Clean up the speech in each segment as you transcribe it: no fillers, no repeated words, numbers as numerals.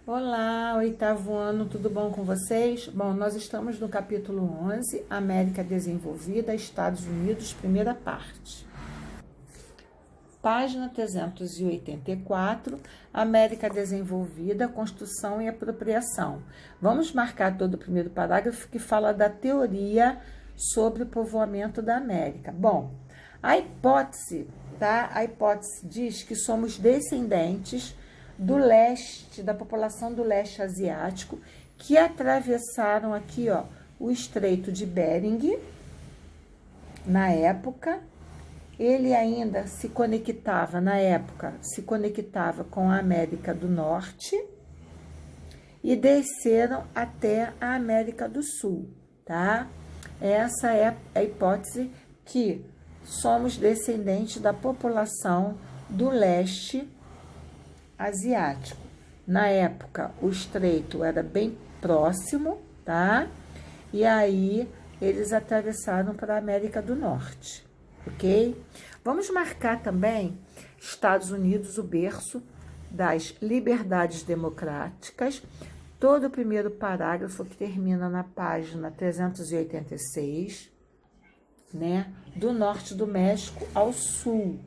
Olá, oitavo ano, tudo bom com vocês? Bom, nós estamos no capítulo 11, América Desenvolvida, Estados Unidos, primeira parte. Página 384, América Desenvolvida, Construção e Apropriação. Vamos marcar todo o primeiro parágrafo que fala da teoria sobre o povoamento da América. Bom, a hipótese, tá? A hipótese diz que somos descendentes do leste, da população do leste asiático, que atravessaram aqui, ó, o Estreito de Bering, na época. Ele ainda se conectava, na época, se conectava com a América do Norte e desceram até a América do Sul, tá? Essa é a hipótese que somos descendentes da população do leste asiático. Na época, o estreito era bem próximo, tá? E aí, eles atravessaram para a América do Norte, ok? Vamos marcar também Estados Unidos, o berço das liberdades democráticas, todo o primeiro parágrafo que termina na página 386, né? Do norte do México ao sul,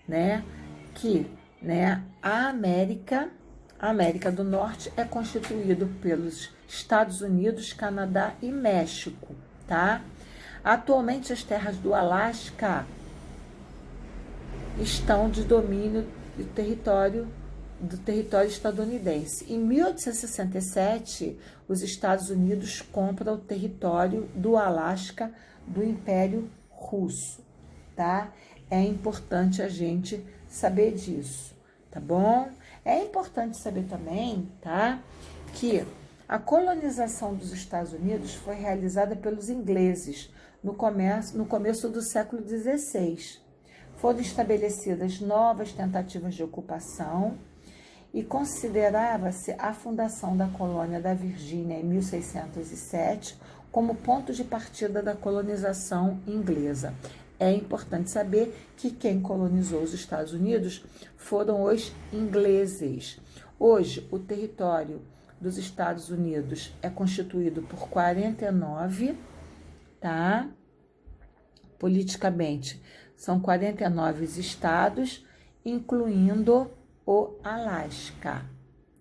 né? A América do Norte é constituído pelos Estados Unidos, Canadá e México, tá? Atualmente as terras do Alasca estão de domínio do território estadunidense. Em 1867, os Estados Unidos compram o território do Alasca do Império Russo, tá? É importante a gente saber disso, tá bom? É importante saber também, tá, que a colonização dos Estados Unidos foi realizada pelos ingleses no começo do século XVI. Foram estabelecidas novas tentativas de ocupação e considerava-se a fundação da colônia da Virgínia em 1607 como ponto de partida da colonização inglesa. É importante saber que quem colonizou os Estados Unidos foram os ingleses. Hoje, o território dos Estados Unidos é constituído por 49, tá? Politicamente, são 49 estados, incluindo o Alasca,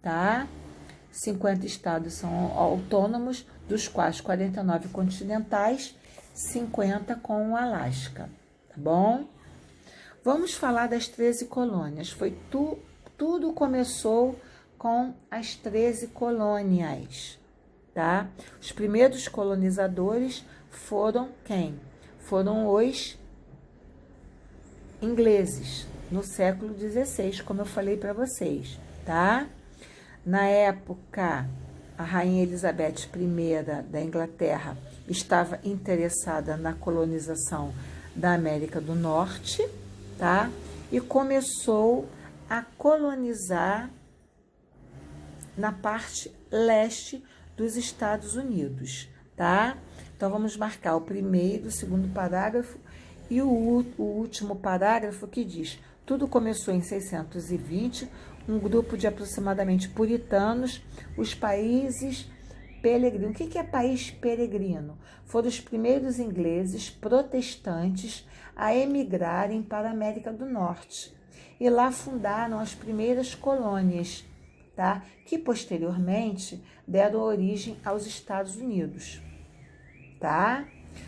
tá? 50 estados são autônomos, dos quais 49 continentais, 50 com o Alasca, tá bom? Vamos falar das 13 colônias. Tudo começou com as 13 colônias, tá? Os primeiros colonizadores foram quem? Foram os ingleses, no século XVI, como eu falei para vocês, tá? Na época, a Rainha Elizabeth I da Inglaterra estava interessada na colonização da América do Norte, tá? E começou a colonizar na parte leste dos Estados Unidos, tá? Então, vamos marcar o primeiro, o segundo parágrafo e o último parágrafo que diz: tudo começou em 620, um grupo de aproximadamente puritanos, os países peregrinos. O que é país peregrino? Foram os primeiros ingleses protestantes a emigrarem para a América do Norte. E lá fundaram as primeiras colônias, tá? Que posteriormente deram origem aos Estados Unidos, tá?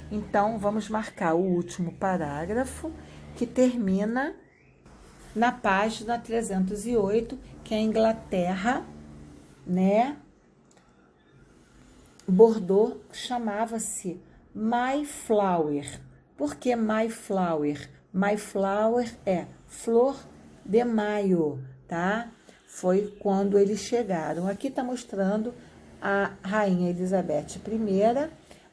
Então, vamos marcar o último parágrafo, que termina na página 308, que a Inglaterra, né, bordou, chamava-se Mayflower. Por que Mayflower? Mayflower é flor de maio, tá? Foi quando eles chegaram. Aqui está mostrando a Rainha Elizabeth I,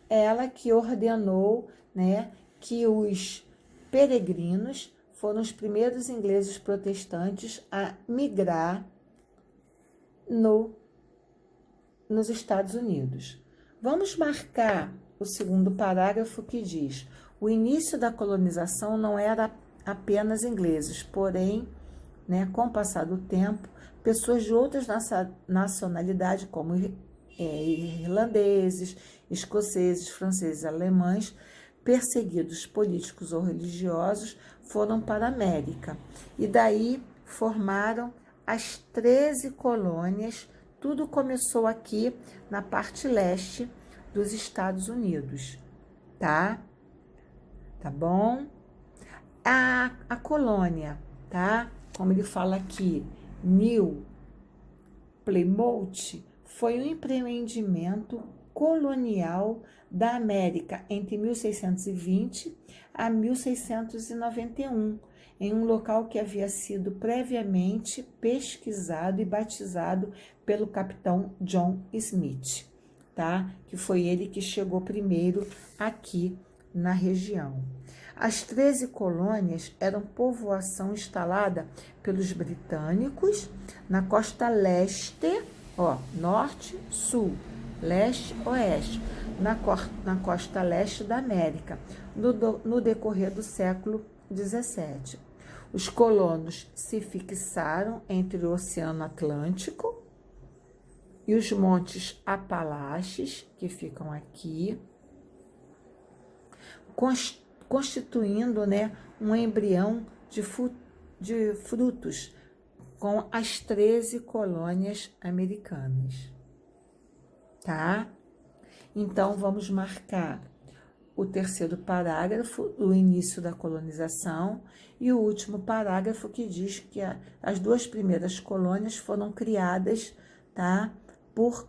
ela que ordenou, né, que os peregrinos foram os primeiros ingleses protestantes a migrar nos Estados Unidos. Vamos marcar o segundo parágrafo que diz: o início da colonização não era apenas ingleses, porém, né, com o passar do tempo, pessoas de outras nacionalidades, como irlandeses, escoceses, franceses, alemães, perseguidos políticos ou religiosos, foram para a América. E daí formaram as 13 colônias. Tudo começou aqui na parte leste dos Estados Unidos, tá? Tá bom? A colônia, tá? Como ele fala aqui, New Plymouth, foi um empreendimento colonial da América entre 1620 a 1691, em um local que havia sido previamente pesquisado e batizado pelo capitão John Smith, tá? Que foi ele que chegou primeiro aqui na região. As 13 colônias eram povoação instalada pelos britânicos na costa leste, norte, sul, leste, oeste, na costa leste da América, no decorrer do século XVII. Os colonos se fixaram entre o Oceano Atlântico e os Montes Apalaches, que ficam aqui, constituindo, né, um embrião de frutos com as 13 colônias americanas, tá? Então, vamos marcar o terceiro parágrafo, o início da colonização, e o último parágrafo que diz que as duas primeiras colônias foram criadas, tá, por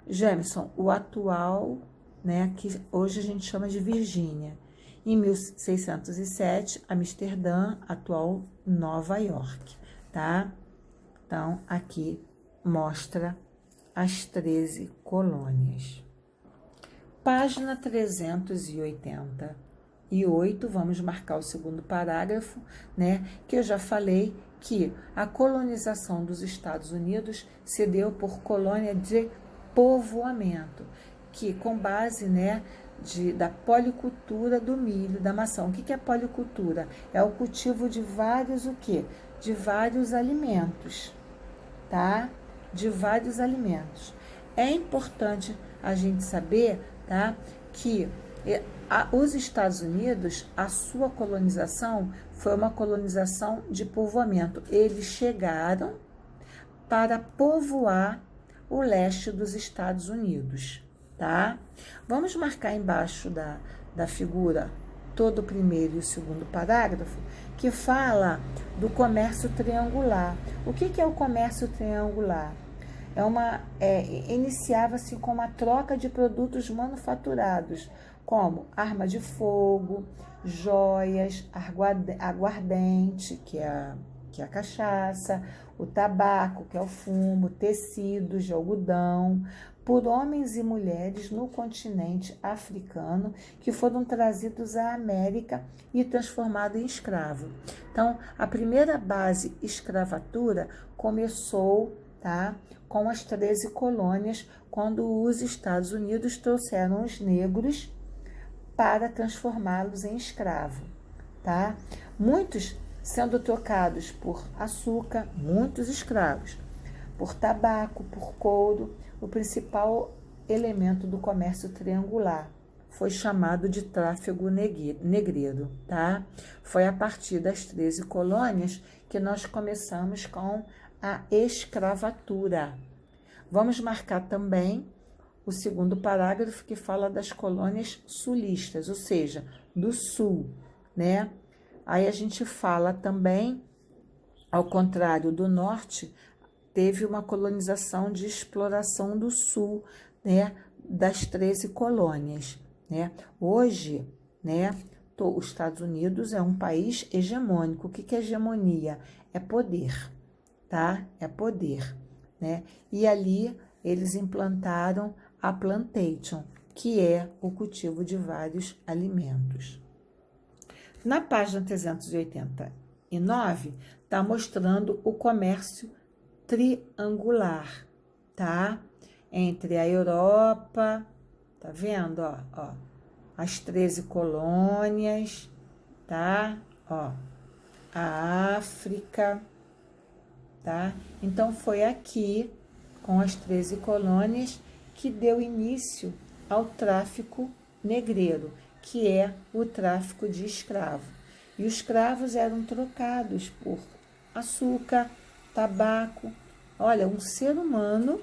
Jameson, o atual, né, que hoje a gente chama de Virgínia. Em 1607, Amsterdã, atual Nova York, tá? Então, aqui mostra as 13 colônias. Página 388, vamos marcar o segundo parágrafo, né? Que eu já falei que a colonização dos Estados Unidos se deu por colônia de povoamento, que com base, né, da policultura do milho, da maçã. O que é policultura? É o cultivo de vários De vários alimentos, tá? De vários alimentos. É importante a gente saber, tá, que os Estados Unidos, a sua colonização foi uma colonização de povoamento. Eles chegaram para povoar o leste dos Estados Unidos, tá? Vamos marcar embaixo da figura todo o primeiro e o segundo parágrafo, que fala do comércio triangular. O que é o comércio triangular? Iniciava-se com uma troca de produtos manufaturados, como arma de fogo, joias, aguardente, que é a cachaça, o tabaco, que é o fumo, tecidos de algodão, por homens e mulheres no continente africano que foram trazidos à América e transformados em escravos. Então, a primeira base escravatura começou, tá, com as 13 colônias, quando os Estados Unidos trouxeram os negros para transformá-los em escravo, tá? Muitos sendo trocados por açúcar, muitos escravos, por tabaco, por couro. O principal elemento do comércio triangular foi chamado de tráfego negreiro, tá? Foi a partir das 13 colônias que nós começamos com a escravatura. Vamos marcar também o segundo parágrafo que fala das colônias sulistas, ou seja, do sul, né? Aí a gente fala também, ao contrário do norte, teve uma colonização de exploração do sul, né, das 13 colônias, né? Hoje, né, os Estados Unidos é um país hegemônico. O que é hegemonia? É poder, tá? É poder, né? E ali eles implantaram a plantation, que é o cultivo de vários alimentos. Na página 389, está mostrando o comércio triangular, tá? Entre a Europa, tá vendo, ó, as 13 colônias, tá? Ó, a África, tá? Então, foi aqui, com as 13 colônias, que deu início ao tráfico negreiro, que é o tráfico de escravo. E os escravos eram trocados por açúcar, tabaco. Olha, um ser humano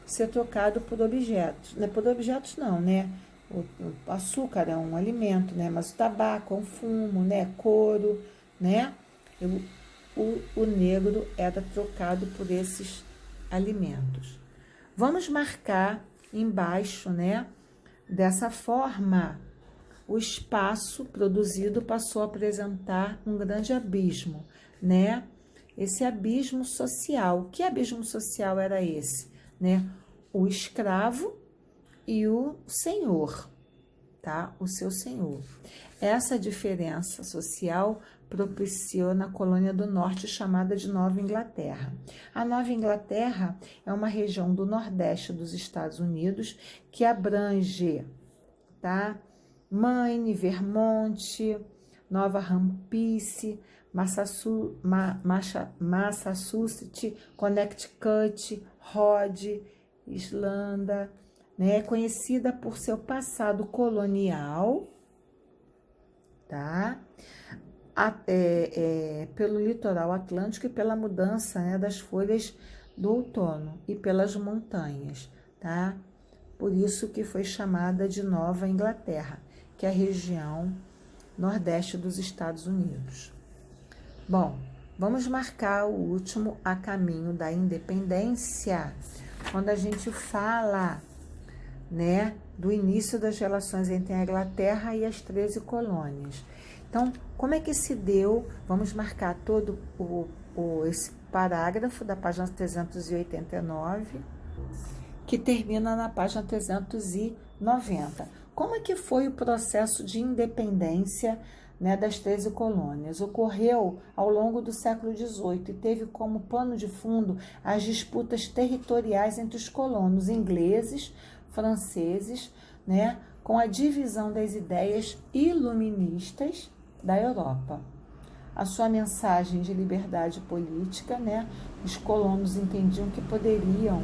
ser trocado por objetos. Não é por objetos não, né? O açúcar é um alimento, né? Mas o tabaco é um fumo, né? Couro, né? O negro era trocado por esses alimentos. Vamos marcar embaixo, né? Dessa forma, o espaço produzido passou a apresentar um grande abismo, né? Esse abismo social. Que abismo social era esse, né? O escravo e o senhor, tá? O seu senhor. Essa diferença social propiciou na colônia do norte chamada de Nova Inglaterra. A Nova Inglaterra é uma região do nordeste dos Estados Unidos que abrange, tá? Maine, Vermont, Nova Hampshire, Massachusetts, Connecticut, Rhode, Islândia, né? É conhecida por seu passado colonial, tá? Pelo litoral atlântico e pela mudança, né, das folhas do outono e pelas montanhas, tá? Por isso que foi chamada de Nova Inglaterra, que é a região nordeste dos Estados Unidos. Bom, vamos marcar o último a caminho da independência, quando a gente fala, né, do início das relações entre a Inglaterra e as 13 colônias. Então, como é que se deu? Vamos marcar todo esse parágrafo da página 389, que termina na página 390. Como é que foi o processo de independência, né, das 13 colônias? Ocorreu ao longo do século XVIII e teve como pano de fundo as disputas territoriais entre os colonos ingleses, franceses, né, com a divisão das ideias iluministas da Europa. A sua mensagem de liberdade política, né, os colonos entendiam que poderiam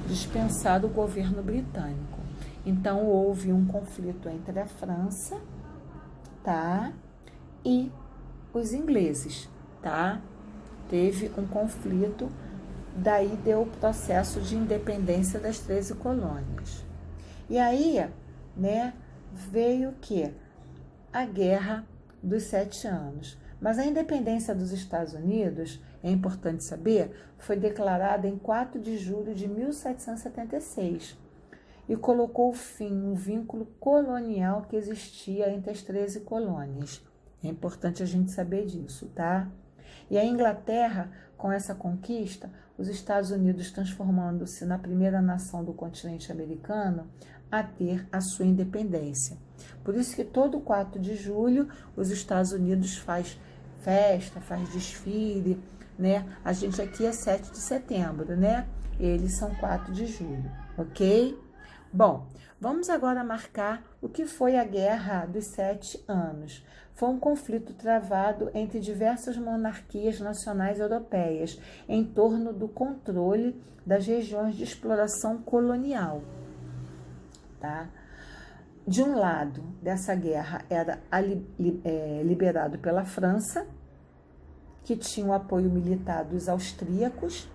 dispensar o governo britânico. Então, houve um conflito entre a França, tá, e os ingleses, tá? Teve um conflito, daí deu o processo de independência das 13 colônias. E aí, né, veio o quê? A Guerra dos 7 Anos. Mas a independência dos Estados Unidos, é importante saber, foi declarada em 4 de julho de 1776 e colocou fim um vínculo colonial que existia entre as 13 colônias. É importante a gente saber disso, tá? E a Inglaterra, com essa conquista, os Estados Unidos transformando-se na primeira nação do continente americano a ter a sua independência. Por isso que todo 4 de julho os Estados Unidos faz festa, faz desfile, né? A gente aqui é 7 de setembro, né? Eles são 4 de julho, ok? Bom, vamos agora marcar o que foi a Guerra dos 7 Anos. Foi um conflito travado entre diversas monarquias nacionais europeias em torno do controle das regiões de exploração colonial, tá? De um lado dessa guerra era liderado pela França, que tinha o apoio militar dos austríacos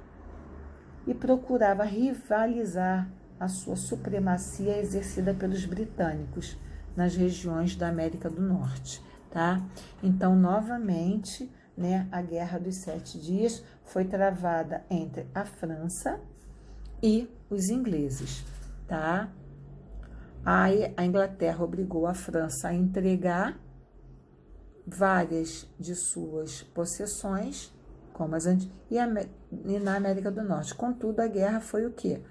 e procurava rivalizar a sua supremacia exercida pelos britânicos nas regiões da América do Norte, tá? Então, novamente, né, a Guerra dos 7 Dias foi travada entre a França e os ingleses, tá? Aí a Inglaterra obrigou a França a entregar várias de suas possessões, como as e na América do Norte. Contudo, a guerra foi o quê?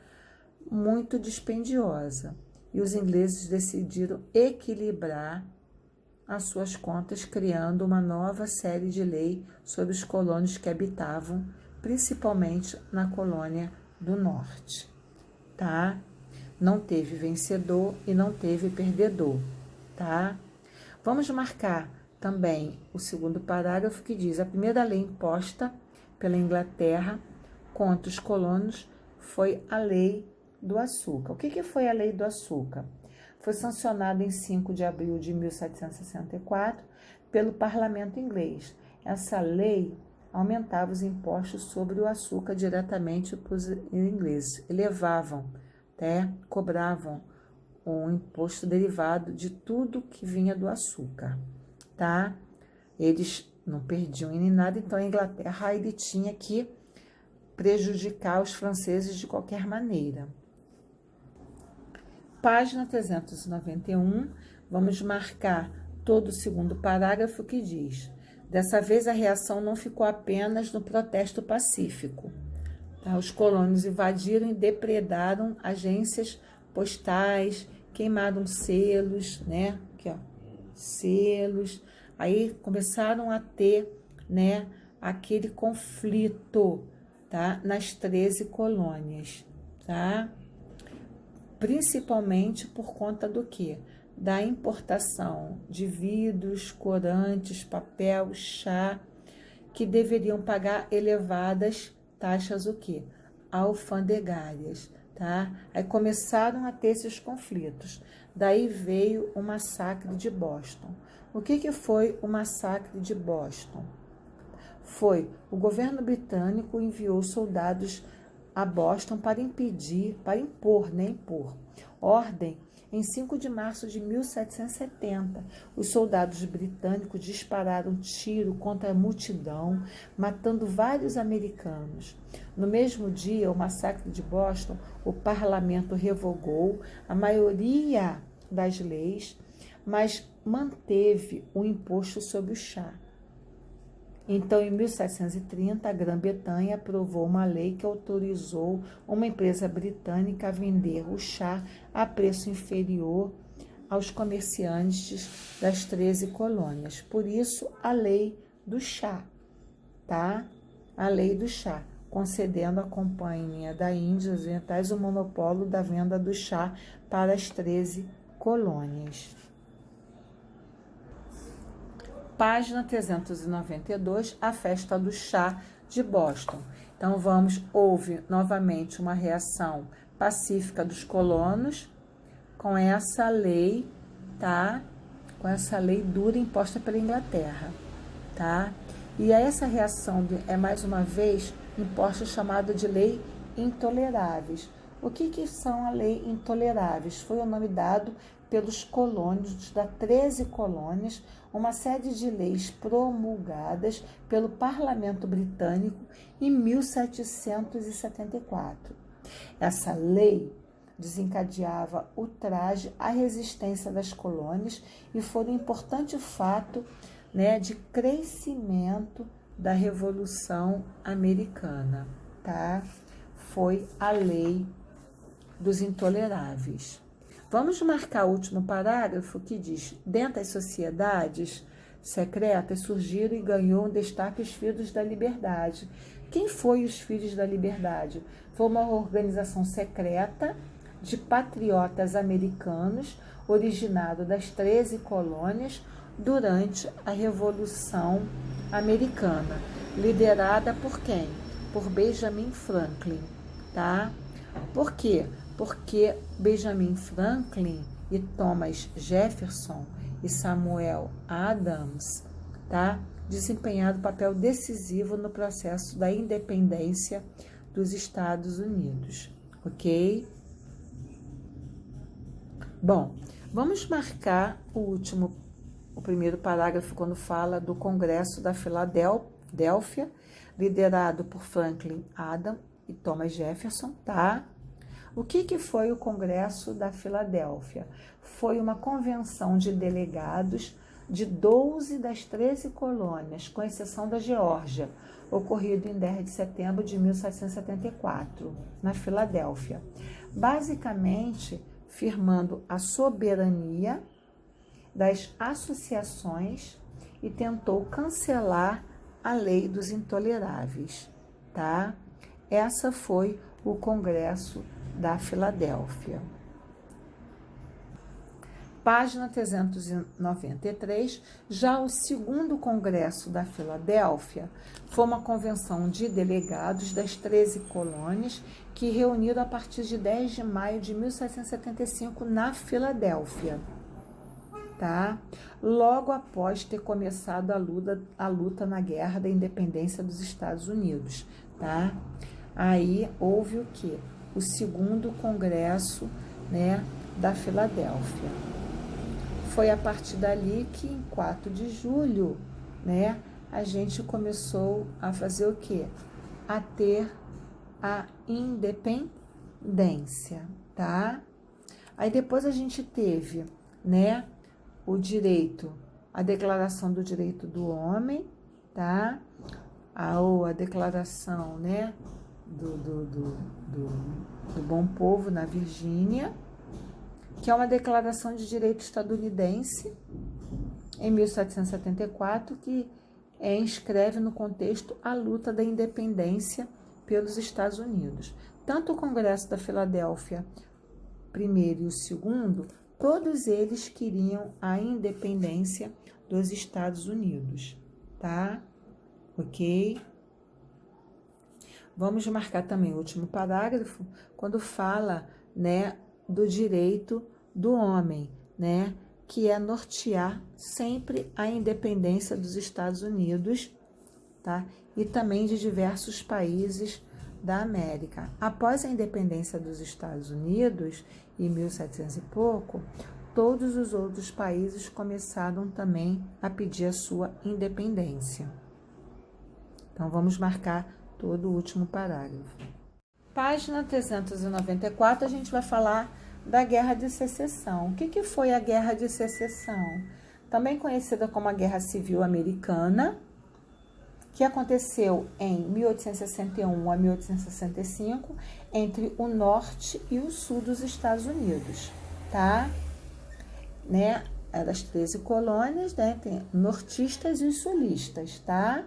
Muito dispendiosa. E os ingleses decidiram equilibrar as suas contas, criando uma nova série de lei sobre os colonos que habitavam, principalmente na colônia do Norte, tá? Não teve vencedor e não teve perdedor, tá? Vamos marcar também o segundo parágrafo que diz: a primeira lei imposta pela Inglaterra contra os colonos foi a Lei do Açúcar. O que foi a Lei do Açúcar? Foi sancionada em 5 de abril de 1764 pelo parlamento inglês. Essa lei aumentava os impostos sobre o açúcar diretamente para os ingleses, elevavam, cobravam um imposto derivado de tudo que vinha do açúcar, tá? Eles não perdiam em nada, então a Inglaterra ele tinha que prejudicar os franceses de qualquer maneira. Página 391, vamos marcar todo o segundo parágrafo que diz: dessa vez a reação não ficou apenas no protesto pacífico. Tá? Os colonos invadiram e depredaram agências postais, queimaram selos, né? Aqui, ó, selos. Aí começaram a ter, né, aquele conflito, tá? Nas 13 colônias, tá? Principalmente por conta do quê? Da importação de vidros, corantes, papel, chá, que deveriam pagar elevadas taxas o quê? Alfandegárias, tá? Aí começaram a ter esses conflitos. Daí veio o massacre de Boston. O que foi o massacre de Boston? Foi o governo britânico enviou soldados a Boston para impor ordem. Em 5 de março de 1770, os soldados britânicos dispararam tiro contra a multidão, matando vários americanos. No mesmo dia, o massacre de Boston, o parlamento revogou a maioria das leis, mas manteve o imposto sobre o chá. Então, em 1730, a Grã-Bretanha aprovou uma lei que autorizou uma empresa britânica a vender o chá a preço inferior aos comerciantes das 13 colônias. Por isso, a lei do chá, tá? A lei do chá, concedendo à Companhia da Índias Orientais o monopólio da venda do chá para as 13 colônias. Página 392, a festa do chá de Boston. Então, houve novamente uma reação pacífica dos colonos com essa lei, tá? Com essa lei dura imposta pela Inglaterra, tá? E essa reação é, mais uma vez, imposta chamada de lei intoleráveis. O que são a lei intoleráveis? Foi o nome dado pelos colonos das 13 colônias, uma série de leis promulgadas pelo parlamento britânico em 1774. Essa lei desencadeava o traje à resistência das colônias e foi um importante fato, né, de crescimento da Revolução Americana, tá? Foi a lei dos intoleráveis. Vamos marcar o último parágrafo que diz: dentro das sociedades secretas surgiram e ganhou um destaque os Filhos da Liberdade. Quem foi os Filhos da Liberdade? Foi uma organização secreta de patriotas americanos, originado das 13 colônias durante a Revolução Americana, liderada por quem? Por Benjamin Franklin, tá? Por quê? Porque Benjamin Franklin e Thomas Jefferson e Samuel Adams, tá, desempenharam papel decisivo no processo da independência dos Estados Unidos, ok? Bom, vamos marcar o primeiro parágrafo quando fala do Congresso da Filadélfia, liderado por Franklin Adams e Thomas Jefferson, tá? O que foi o Congresso da Filadélfia? Foi uma convenção de delegados de 12 das 13 colônias, com exceção da Geórgia, ocorrido em 10 de setembro de 1774, na Filadélfia. Basicamente, firmando a soberania das associações e tentou cancelar a lei dos intoleráveis, tá? Essa foi o Congresso da Filadélfia. Página 393, já o segundo Congresso da Filadélfia foi uma convenção de delegados das 13 colônias que reuniram a partir de 10 de maio de 1775 na Filadélfia, tá? Logo após ter começado a luta na Guerra da Independência dos Estados Unidos, tá? Aí houve o quê? O segundo Congresso, né, da Filadélfia. Foi a partir dali que, em 4 de julho, né, a gente começou a fazer o quê? A ter a independência, tá? Aí depois a gente teve, né, o direito, a Declaração do Direito do Homem, tá? A Declaração, né, do Bom Povo na Virgínia, que é uma declaração de direito estadunidense, em 1774, que inscreve no contexto a luta da independência pelos Estados Unidos. Tanto o Congresso da Filadélfia, primeiro e o segundo, todos eles queriam a independência dos Estados Unidos, tá? Ok? Vamos marcar também o último parágrafo, quando fala, né, do direito do homem, né, que é nortear sempre a independência dos Estados Unidos, tá? E também de diversos países da América. Após a independência dos Estados Unidos, em 1700 e pouco, todos os outros países começaram também a pedir a sua independência. Então, vamos marcar todo o último parágrafo. Página 394, a gente vai falar da Guerra de Secessão. O que foi a Guerra de Secessão? Também conhecida como a Guerra Civil Americana, que aconteceu em 1861 a 1865, entre o norte e o sul dos Estados Unidos, tá? Né? Das 13 colônias, né? Tem nortistas e sulistas, tá?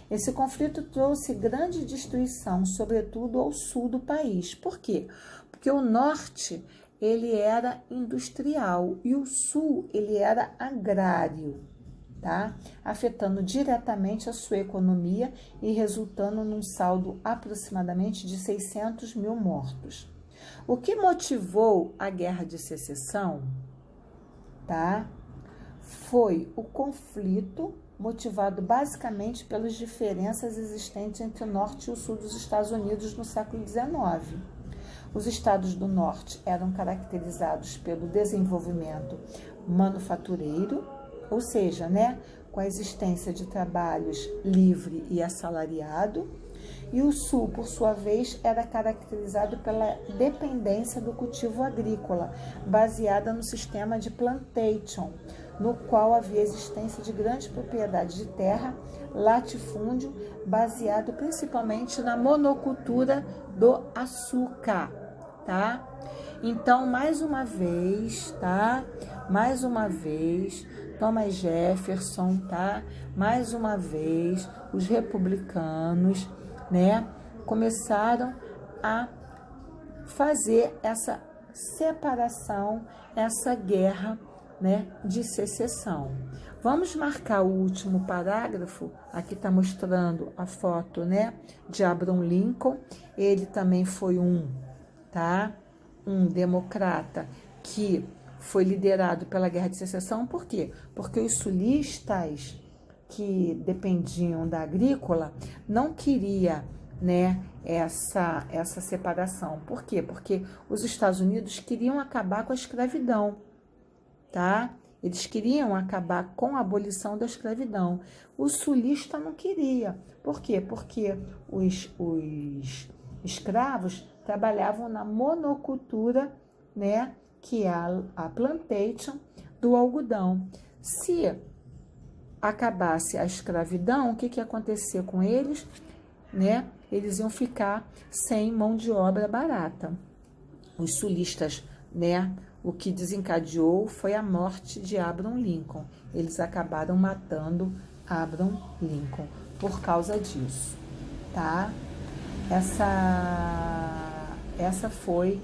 Esse conflito trouxe grande destruição, sobretudo ao sul do país. Por quê? Porque o norte, ele era industrial e o sul, ele era agrário, tá? Afetando diretamente a sua economia e resultando num saldo aproximadamente de 600 mil mortos. O que motivou a Guerra de Secessão, tá? Foi o conflito motivado basicamente pelas diferenças existentes entre o norte e o sul dos Estados Unidos no século XIX. Os estados do norte eram caracterizados pelo desenvolvimento manufatureiro, ou seja, né, com a existência de trabalhos livre e assalariado, e o sul, por sua vez, era caracterizado pela dependência do cultivo agrícola, baseada no sistema de plantation, no qual havia existência de grandes propriedades de terra, latifúndio, baseado principalmente na monocultura do açúcar, tá? Então, mais uma vez, tá? Mais uma vez, Thomas Jefferson, tá? Mais uma vez, os republicanos, né, começaram a fazer essa separação, essa guerra, né, de secessão. Vamos marcar o último parágrafo. Aqui está mostrando a foto, né, de Abraham Lincoln. Ele também foi um democrata que foi liderado pela Guerra de Secessão. Por quê? Porque os sulistas que dependiam da agrícola não queria, né, essa separação. Por quê? Porque os Estados Unidos queriam acabar com a escravidão, tá? Eles queriam acabar com a abolição da escravidão. O sulista não queria. Por quê? Porque os escravos trabalhavam na monocultura, né, que é a plantation do algodão. Se acabasse a escravidão, o que ia acontecer com eles? Né? Eles iam ficar sem mão de obra barata. Os sulistas, né, o que desencadeou foi a morte de Abraham Lincoln. Eles acabaram matando Abraham Lincoln por causa disso, tá? Essa foi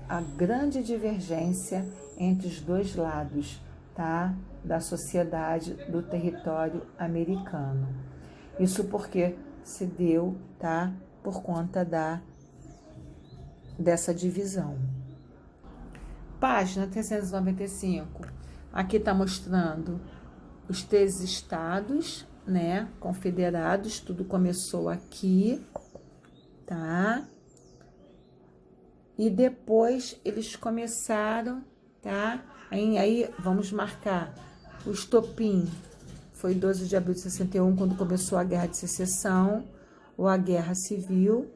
a grande divergência entre os dois lados, tá? Da sociedade do território americano. Isso porque se deu, tá? Por conta dessa divisão. Página 395. Aqui está mostrando os 3 estados, né? Confederados, tudo começou aqui, tá? E depois eles começaram, tá? Aí vamos marcar o estopim. Foi 12 de abril de 61, quando começou a Guerra de Secessão, ou a Guerra Civil,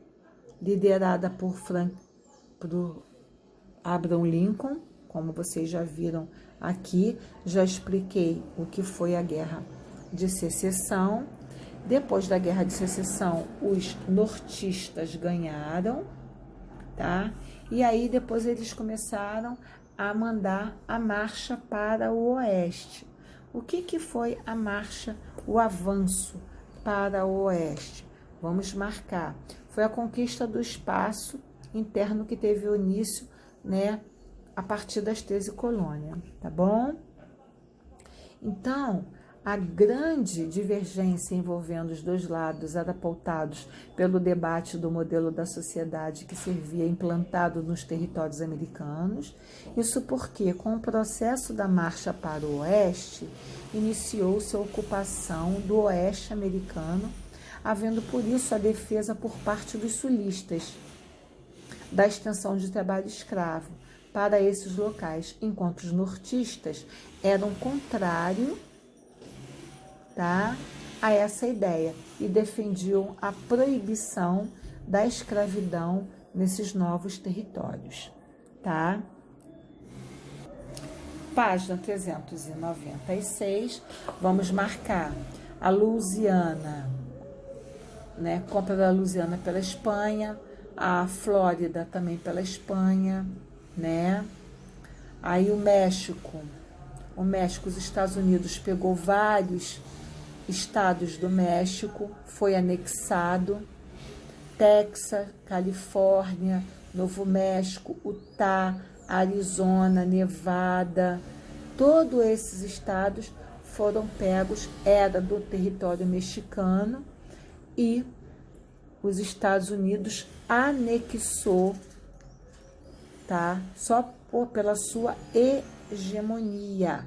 liderada por Abraham Lincoln, como vocês já viram aqui. Já expliquei o que foi a Guerra de Secessão. Depois da Guerra de Secessão, os nortistas ganharam, tá? E aí depois eles começaram a mandar a marcha para o oeste. O que foi a marcha, o avanço para o oeste? Vamos marcar. Foi a conquista do espaço interno que teve o início, né, a partir das 13 colônias, tá bom? Então, a grande divergência envolvendo os dois lados era pautados pelo debate do modelo da sociedade que servia implantado nos territórios americanos. Isso porque, com o processo da marcha para o oeste, iniciou-se a ocupação do oeste americano, havendo por isso a defesa por parte dos sulistas da extensão de trabalho escravo para esses locais, enquanto os nortistas eram contrários, tá, a essa ideia e defendiam a proibição da escravidão nesses novos territórios, tá? Página 396, vamos marcar a Louisiana, né? Compra da Louisiana pela Espanha, a Flórida também pela Espanha, né? Aí o México, os Estados Unidos pegou vários estados do México, foi anexado, Texas, Califórnia, Novo México, Utah, Arizona, Nevada, todos esses estados foram pegos, era do território mexicano, e os Estados Unidos anexou, tá? Só pela sua hegemonia,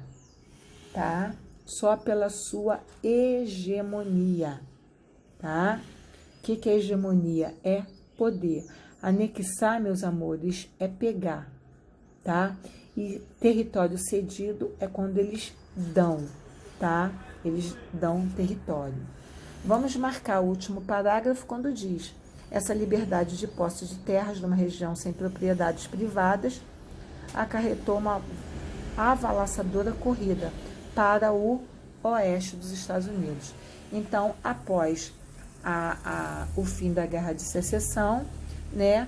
tá? Só pela sua hegemonia, tá? O que é hegemonia? É poder. Anexar, meus amores, é pegar, tá? E território cedido é quando eles dão, tá? Eles dão território. Vamos marcar o último parágrafo quando diz: essa liberdade de posse de terras numa região sem propriedades privadas acarretou uma avalaçadora corrida para o oeste dos Estados Unidos. Então, após o fim da Guerra de Secessão, né,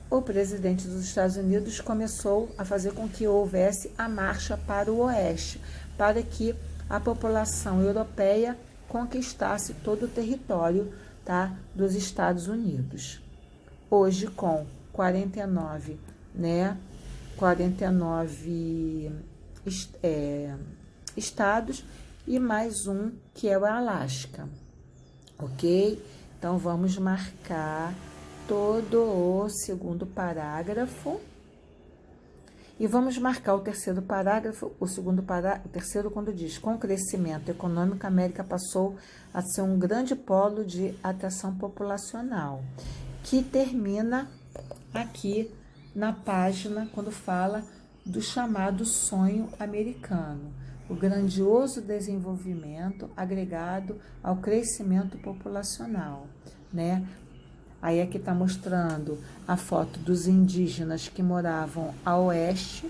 o presidente dos Estados Unidos começou a fazer com que houvesse a marcha para o oeste, para que a população europeia conquistasse todo o território, tá, dos Estados Unidos. Hoje, com 49, né, 49 estados e mais um que é o Alasca, ok? Então, vamos marcar todo o segundo parágrafo e vamos marcar o terceiro parágrafo, o terceiro quando diz: com o crescimento econômico, a América passou a ser um grande polo de atração populacional, que termina aqui na página quando fala do chamado sonho americano, o grandioso desenvolvimento agregado ao crescimento populacional, né? Aí aqui está mostrando a foto dos indígenas que moravam a oeste,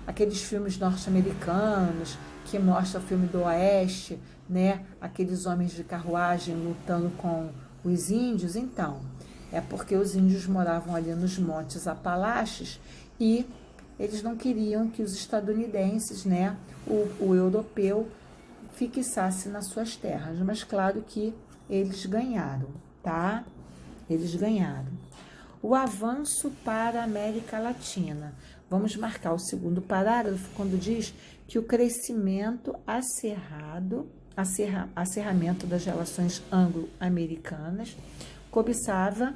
aqueles filmes norte-americanos que mostram o filme do oeste, né? Aqueles homens de carruagem lutando com os índios. Então, é porque os índios moravam ali nos montes Apalaches e eles não queriam que os estadunidenses, né, o europeu, fixasse nas suas terras. Mas claro que eles ganharam, tá? Eles ganharam. O avanço para a América Latina. Vamos marcar o segundo parágrafo quando diz que o crescimento acirramento das relações anglo-americanas cobiçava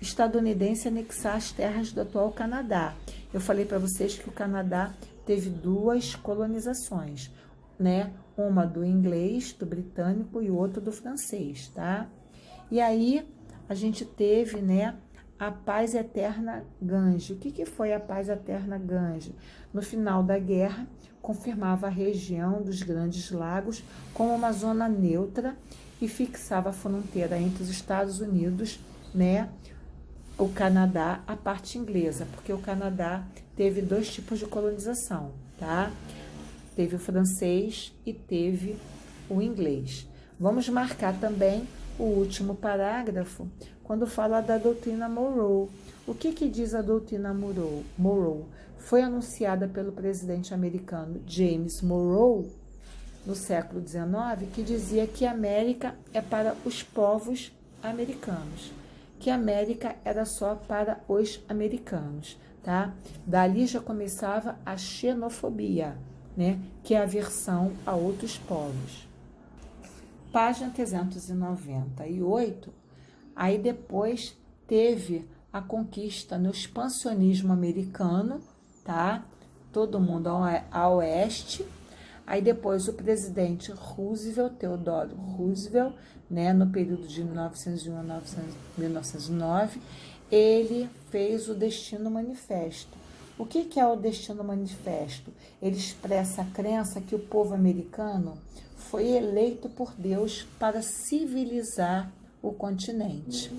estadunidense anexar as terras do atual Canadá. Eu falei para vocês que o Canadá teve duas colonizações, né? Uma do inglês, do britânico e outra do francês, tá? E aí a gente teve, né, a Paz Eterna Gange. O que foi a Paz Eterna Gange? No final da guerra, confirmava a região dos Grandes Lagos como uma zona neutra e fixava a fronteira entre os Estados Unidos, né, o Canadá, a parte inglesa, porque o Canadá teve dois tipos de colonização, tá? Teve o francês e teve o inglês. Vamos marcar também o último parágrafo, quando fala da doutrina Monroe. O que diz a doutrina Monroe? Foi anunciada pelo presidente americano James Monroe, no século XIX, que dizia que a América é para os povos americanos, que a América era só para os americanos, tá? Dali já começava a xenofobia, né? Que é a aversão a outros povos. Página 398, aí depois teve a conquista no expansionismo americano, tá? Todo mundo a oeste. Aí depois o presidente Roosevelt, Theodore Roosevelt, né, no período de 1901 a 1909, ele fez o Destino Manifesto. O que é o Destino Manifesto? Ele expressa a crença que o povo americano foi eleito por Deus para civilizar o continente,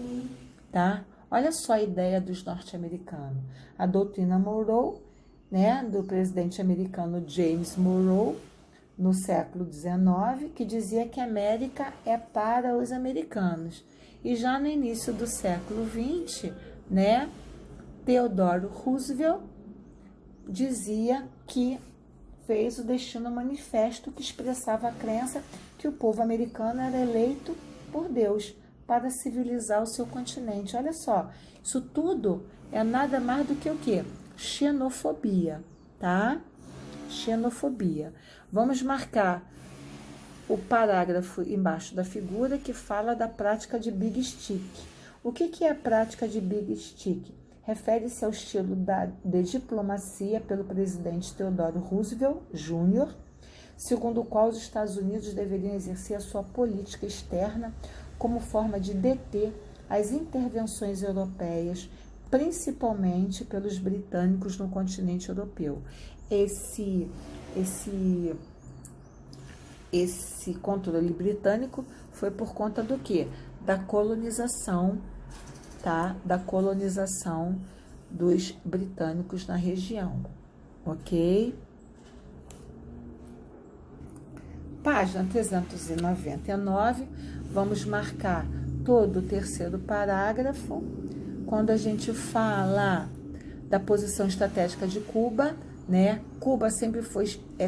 tá? Olha só a ideia dos norte-americanos. A doutrina Monroe, né, do presidente americano James Monroe, no século XIX, que dizia que a América é para os americanos. E já no início do século XX, né, Theodore Roosevelt dizia que fez o Destino Manifesto, que expressava a crença que o povo americano era eleito por Deus para civilizar o seu continente. Olha só, isso tudo é nada mais do que o quê? Xenofobia, tá? Xenofobia. Vamos marcar o parágrafo embaixo da figura que fala da prática de Big Stick. O que é a prática de Big Stick? Refere-se ao estilo de diplomacia pelo presidente Theodore Roosevelt Jr., segundo o qual os Estados Unidos deveriam exercer a sua política externa como forma de deter as intervenções europeias, principalmente pelos britânicos no continente europeu. Esse controle britânico foi por conta do quê? Da colonização, tá? Da colonização dos britânicos na região, ok? Página 399, vamos marcar todo o terceiro parágrafo, quando a gente fala da posição estratégica de Cuba, né? Cuba sempre foi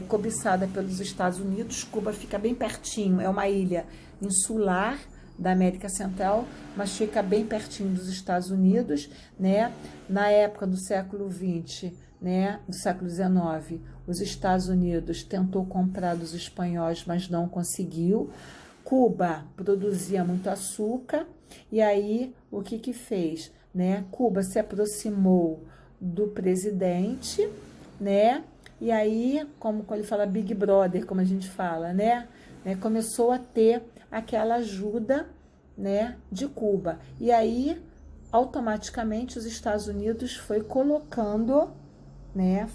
cobiçada pelos Estados Unidos. Cuba fica bem pertinho, é uma ilha insular da América Central, mas fica bem pertinho dos Estados Unidos, né? Na época do século XX, né, do século XIX, os Estados Unidos tentou comprar dos espanhóis, mas não conseguiu. Cuba produzia muito açúcar, e aí o que fez, né? Cuba se aproximou do presidente, né? E aí, como ele fala, Big Brother, como a gente fala, né? Começou a ter aquela ajuda, né, de Cuba. E aí, automaticamente, os Estados Unidos foi colocando, né?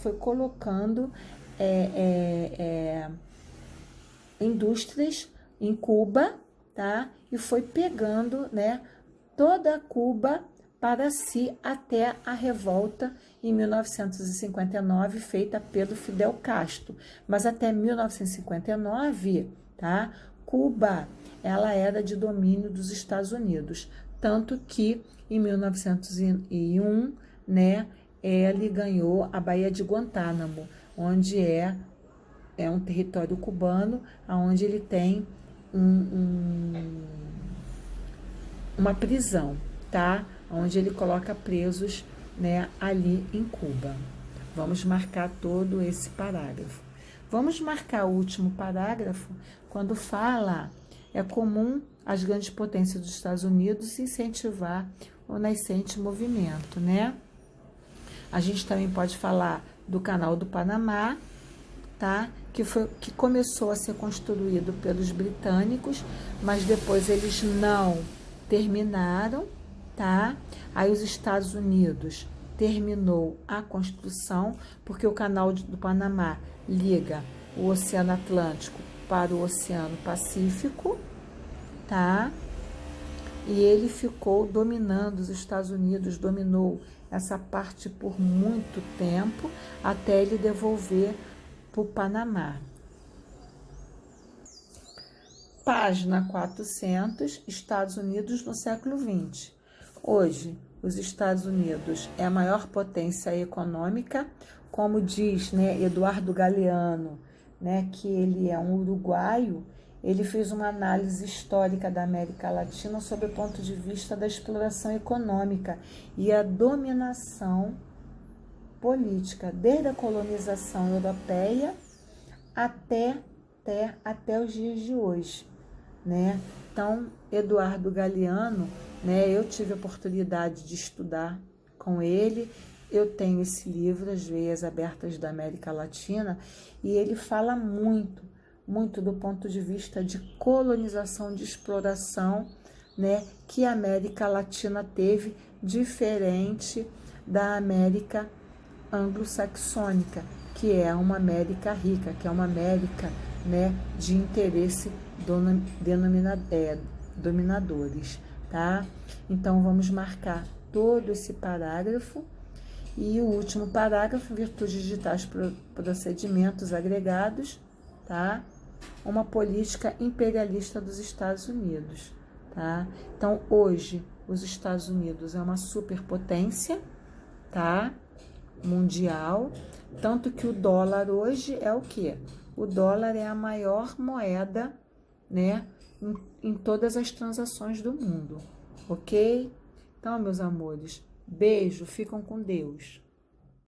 Indústrias em Cuba, tá? E foi pegando, né, toda Cuba para si até a revolta em 1959, feita pelo Fidel Castro. Mas até 1959, tá? Cuba, ela era de domínio dos Estados Unidos, tanto que em 1901, né, ele ganhou a Baía de Guantánamo, onde é um território cubano, onde ele tem uma prisão, tá? onde ele coloca presos, né, ali em Cuba. Vamos marcar todo esse parágrafo. Vamos marcar o último parágrafo quando fala: é comum às grandes potências dos Estados Unidos incentivar o nascente movimento, né? A gente também pode falar do Canal do Panamá, tá? Que começou a ser construído pelos britânicos, mas depois eles não terminaram, tá? Aí os Estados Unidos terminou a construção, porque o Canal do Panamá liga o Oceano Atlântico para o Oceano Pacífico, tá? E ele ficou dominando, os Estados Unidos dominou essa parte por muito tempo, até ele devolver para o Panamá. Página 400, Estados Unidos no século XX. Hoje, os Estados Unidos é a maior potência econômica, como diz, né, Eduardo Galeano, né, que ele é um uruguaio. Ele fez uma análise histórica da América Latina sob o ponto de vista da exploração econômica e a dominação política, desde a colonização europeia até os dias de hoje, né? Então, Eduardo Galeano, né, eu tive a oportunidade de estudar com ele, eu tenho esse livro, As Veias Abertas da América Latina, e ele fala muito do ponto de vista de colonização, de exploração, né, que a América Latina teve, diferente da América anglo-saxônica, que é uma América rica, que é uma América, né, de interesse dominadores, tá? Então, vamos marcar todo esse parágrafo. E o último parágrafo: virtudes digitais, procedimentos agregados, tá? Uma política imperialista dos Estados Unidos, tá? Então, hoje, os Estados Unidos é uma superpotência, tá? Mundial, tanto que o dólar hoje é o quê? O dólar é a maior moeda, né, em todas as transações do mundo, ok? Então, meus amores, beijo, ficam com Deus.